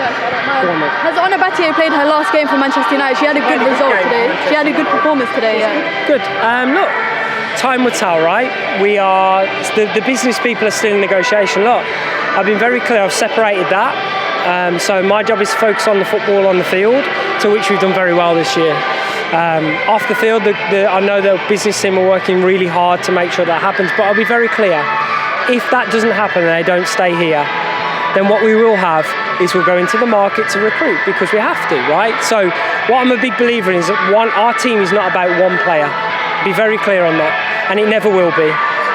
first, I don't mind. Go on, mate. Has Anna Battier played her last game for Manchester United? She had a good result today. She had a good performance today, yeah. Good. Look, time will tell, right? We are, the business people are still in negotiation. Look, I've been very clear, I've separated that. So my job is to focus on the football on the field, to which we've done very well this year. Off the field, I know the business team are working really hard to make sure that happens, but I'll be very clear. If that doesn't happen and they don't stay here, then what we will have is we'll go into the market to recruit, because we have to, right? So what I'm a big believer in is that our team is not about one player. Be very clear on that, and it never will be.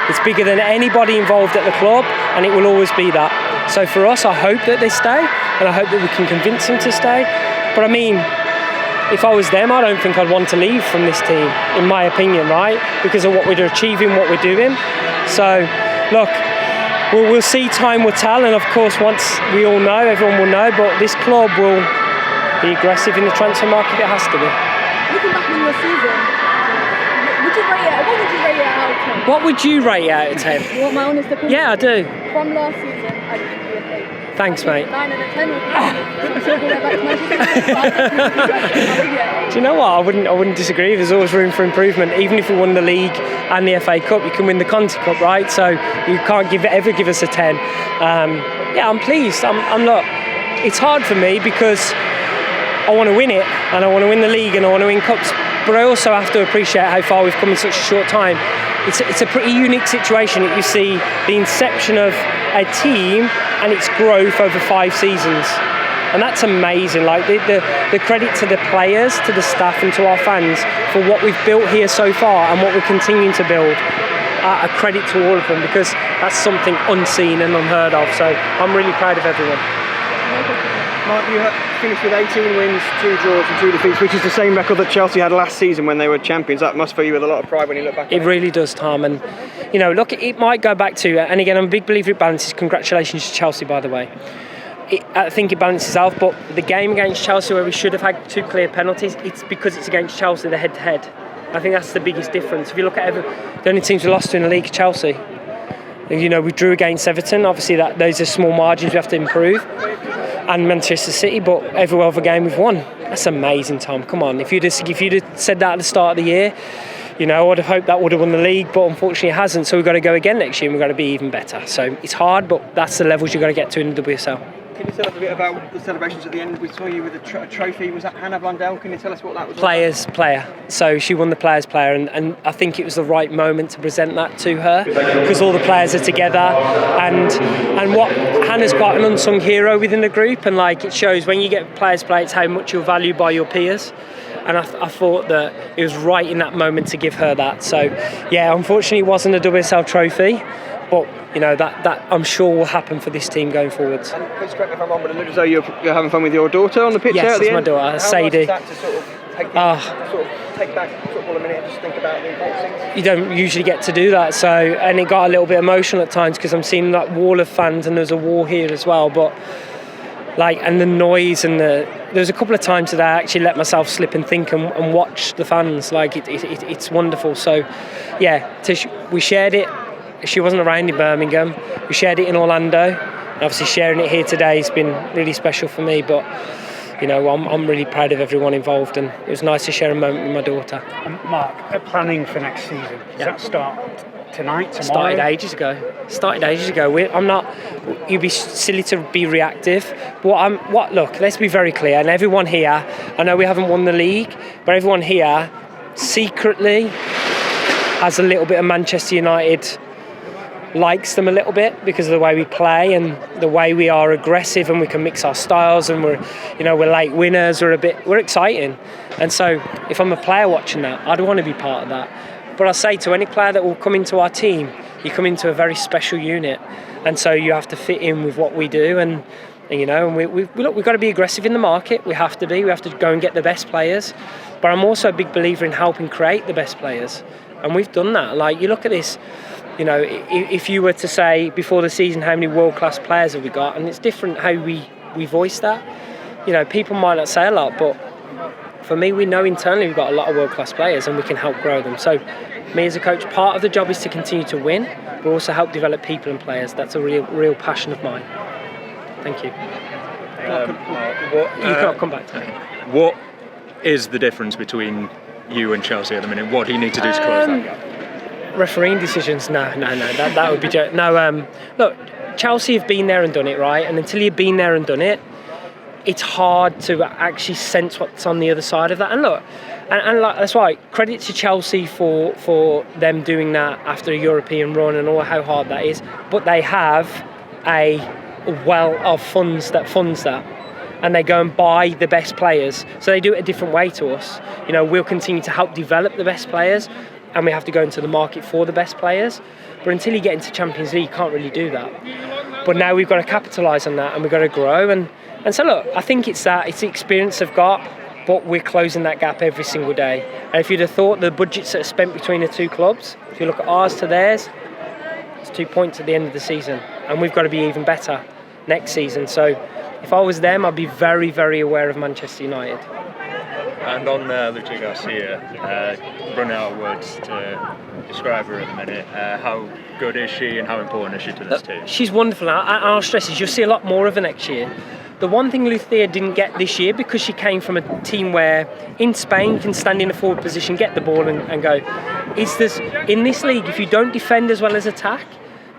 It's bigger than anybody involved at the club, and it will always be that. So for us, I hope that they stay, and I hope that we can convince them to stay. But I mean, if I was them, I don't think I'd want to leave from this team, in my opinion, right? Because of what we're achieving, what we're doing. So, look, we'll see, time will tell, and of course, once we all know, everyone will know, but this club will be aggressive in the transfer market. It has to be. Looking back on your season, what would you rate it out of 10? What would you rate it out of 10? You want my honest opinion? Yeah, I do. From last season, I'd give you an 8. Thanks, mate. 9 and a 10 would be. Do you know what? I wouldn't disagree. There's always room for improvement. Even if we won the league and the FA Cup, you can win the Conti Cup, right? So you can't ever give us a 10. Yeah, I'm pleased. Look, it's hard for me because I want to win it, and I want to win the league, and I want to win cups. But I also have to appreciate how far we've come in such a short time. It's a pretty unique situation that you see the inception of a team and its growth over 5 seasons. And that's amazing. Like the credit to the players, to the staff, and to our fans for what we've built here so far and what we're continuing to build. A credit to all of them, because that's something unseen and unheard of. So I'm really proud of everyone. Marc, you finished with 18 wins, 2 draws and 2 defeats, which is the same record that Chelsea had last season when they were champions. That must fill you with a lot of pride when you look back. It really does, Tom. And, you know, look, it might go back to, and again, I'm a big believer it balances. Congratulations to Chelsea, by the way. I think it balances out, but the game against Chelsea where we should have had 2 clear penalties, it's because it's against Chelsea, the head-to-head. I think that's the biggest difference. If you look at the only teams we lost to in the league, Chelsea. You know, we drew against Everton. Obviously, those are small margins we have to improve. And Manchester City, but every other game we've won. That's amazing, Tom. Come on, if you'd have said that at the start of the year, you know, I would have hoped that would have won the league, but unfortunately it hasn't. So we've got to go again next year, and we've got to be even better. So it's hard, but that's the levels you've got to get to in the WSL. Can you tell us a bit about the celebrations at the end? We saw you with a trophy. Was that Hannah Blundell? Can you tell us what that was? Player. So she won the Players' Player, and I think it was the right moment to present that to her, because all the players are together, and what Hannah's quite an unsung hero within the group, and like it shows when you get Players' Player, it's how much you're valued by your peers. And I thought that it was right in that moment to give her that. So yeah, unfortunately it wasn't a WSL trophy, but you know that I'm sure will happen for this team going forwards. And please correct me if I'm wrong, but it looks as though you're having fun with your daughter on the pitch. Yes, at the it's my end. daughter, Sadie. How nice is that to sort of take back football a minute and just think about the important things? You don't usually get to do that, so, and it got a little bit emotional at times because I'm seeing that wall of fans, and there's a wall here as well, but like, and the noise, and there's a couple of times that I actually let myself slip and think and watch the fans. Like it's wonderful. So yeah, we shared it. She wasn't around in Birmingham. We shared it in Orlando. And obviously sharing it here today has been really special for me. But you know, I'm really proud of everyone involved, and it was nice to share a moment with my daughter. Marc, planning for next season, does that start tonight, tomorrow? Started ages ago. You'd be silly to be reactive. Look, let's be very clear, and everyone here, I know we haven't won the league, but everyone here secretly has a little bit of Manchester United, likes them a little bit because of the way we play and the way we are aggressive, and we can mix our styles, and we're late winners, we're exciting. And so if I'm a player watching that, I'd want to be part of that. But I say to any player that will come into our team, you come into a very special unit, and so you have to fit in with what we do, and you know, and we've got to be aggressive in the market. We have to go and get the best players. But I'm also a big believer in helping create the best players, and we've done that. Like, you look at this, you know, if you were to say before the season how many world-class players have we got, and it's different how we voice that. You know, people might not say a lot, but for me, we know internally we've got a lot of world-class players, and we can help grow them. So me as a coach, part of the job is to continue to win, but also help develop people and players. That's a real passion of mine. Thank you. What, You can't come back to me. what is the difference between you and Chelsea at the minute? What do you need to do to close that gap? Refereeing decisions? No. That would be no. Look, Chelsea have been there and done it, right? And until you've been there and done it, it's hard to actually sense what's on the other side of that. And look, and like, that's right. Credit to Chelsea for them doing that after a European run and all how hard that is. But they have a well of funds that funds that, and they go and buy the best players. So they do it a different way to us. You know, we'll continue to help develop the best players, and we have to go into the market for the best players. But until you get into Champions League, you can't really do that. But now we've got to capitalise on that, and we've got to grow. And so look, I think it's the experience they've got, but we're closing that gap every single day. And if you'd have thought the budgets that are spent between the two clubs, if you look at ours to theirs, it's 2 points at the end of the season, and we've got to be even better next season. So if I was them, I'd be very, very aware of Manchester United. And on Lucia Garcia, running out of words to describe her at the minute, how good is she and how important is she to this team? She's wonderful. I'll stress is you'll see a lot more of her next year. The one thing Lucia didn't get this year, because she came from a team where in Spain you can stand in a forward position, get the ball and go, is this in this league, if you don't defend as well as attack,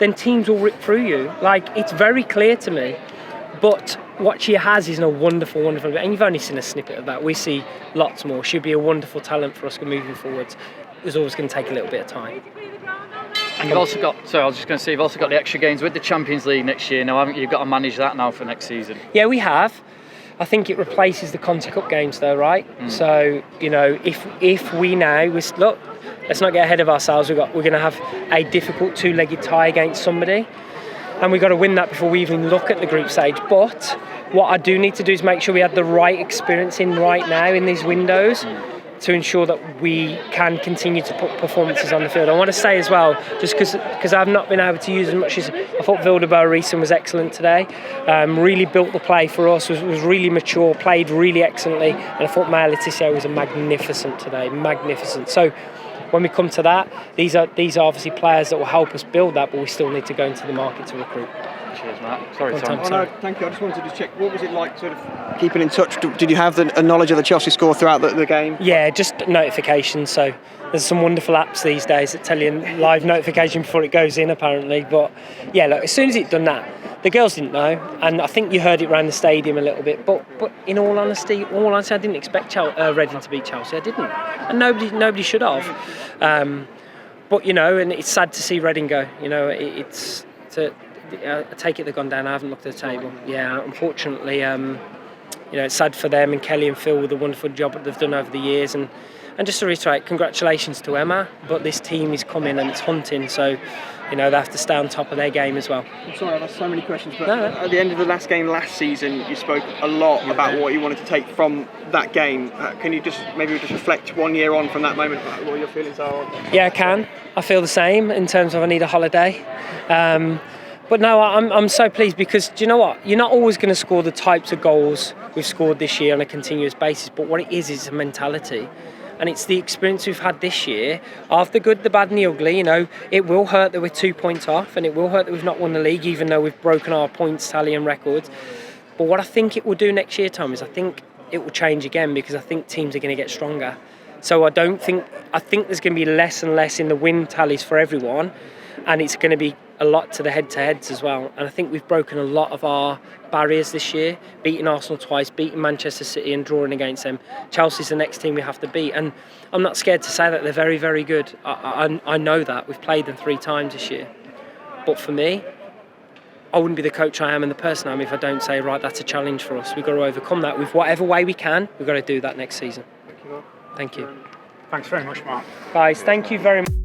then teams will rip through you. Like, it's very clear to me. But what she has is a wonderful, wonderful, and you've only seen a snippet of that. We see lots more. She'll be a wonderful talent for us moving forwards. It's always going to take a little bit of time. And you've also got, I was just going to say, you've also got the extra games with the Champions League next year now, haven't you? You've got to manage that now for next season. Yeah, we have. I think it replaces the Conti Cup games though, right? So, you know, if we now, look, let's not get ahead of ourselves. We're going to have a difficult two-legged tie against somebody, and we've got to win that before we even look at the group stage. But what I do need to do is make sure we have the right experience in right now in these windows to ensure that we can continue to put performances on the field. I want to say as well, just because I've not been able to use as much as I thought, Vilda-Boerisen was excellent today. Really built the play for us, was really mature, played really excellently, and I thought Maya Letizia was magnificent today, magnificent. So when we come to that, these are obviously players that will help us build that, but we still need to go into the market to recruit. Cheers, Marc. Sorry, Tom. Oh, no, thank you. I just wanted to check, what was it like sort of keeping in touch? Did you have a knowledge of the Chelsea score throughout the game? Yeah, just notifications. So there's some wonderful apps these days that tell you live notification before it goes in, apparently. But yeah, look, as soon as it done that, the girls didn't know, and I think you heard it around the stadium a little bit. But in all honesty, I didn't expect Reading to beat Chelsea. I didn't, and nobody should have. But you know, and it's sad to see Reading go. You know, I take it they've gone down. I haven't looked at the table. Yeah, unfortunately, you know, it's sad for them and Kelly and Phil with the wonderful job that they've done over the years. And just to reiterate, congratulations to Emma. But this team is coming and it's hunting, so you know they have to stay on top of their game as well. I'm sorry, I've asked so many questions, but No. at the end of the last game last season, you spoke a lot about what you wanted to take from that game. Can you just reflect 1 year on from that moment, what your feelings are? Yeah, I can. I feel the same in terms of I need a holiday. But no, I'm so pleased because do you know what? You're not always going to score the types of goals we've scored this year on a continuous basis, but what it is a mentality. And it's the experience we've had this year of the good, the bad and the ugly. You know, it will hurt that we're 2 points off, and it will hurt that we've not won the league, even though we've broken our points tally and records. But what I think it will do next year, Tom, is I think it will change again because I think teams are going to get stronger. So I think there's going to be less and less in the win tallies for everyone, and it's going to be a lot to the head-to-heads as well. And I think we've broken a lot of our barriers this year, beating Arsenal twice, beating Manchester City and drawing against them. Chelsea's the next team we have to beat, and I'm not scared to say that they're very, very good. I know that. We've played them 3 times this year. But for me, I wouldn't be the coach I am and the person I am if I don't say, right, that's a challenge for us. We've got to overcome that with whatever way we can. We've got to do that next season. Thank you. Thanks very much, Marc. Guys, thank you very much.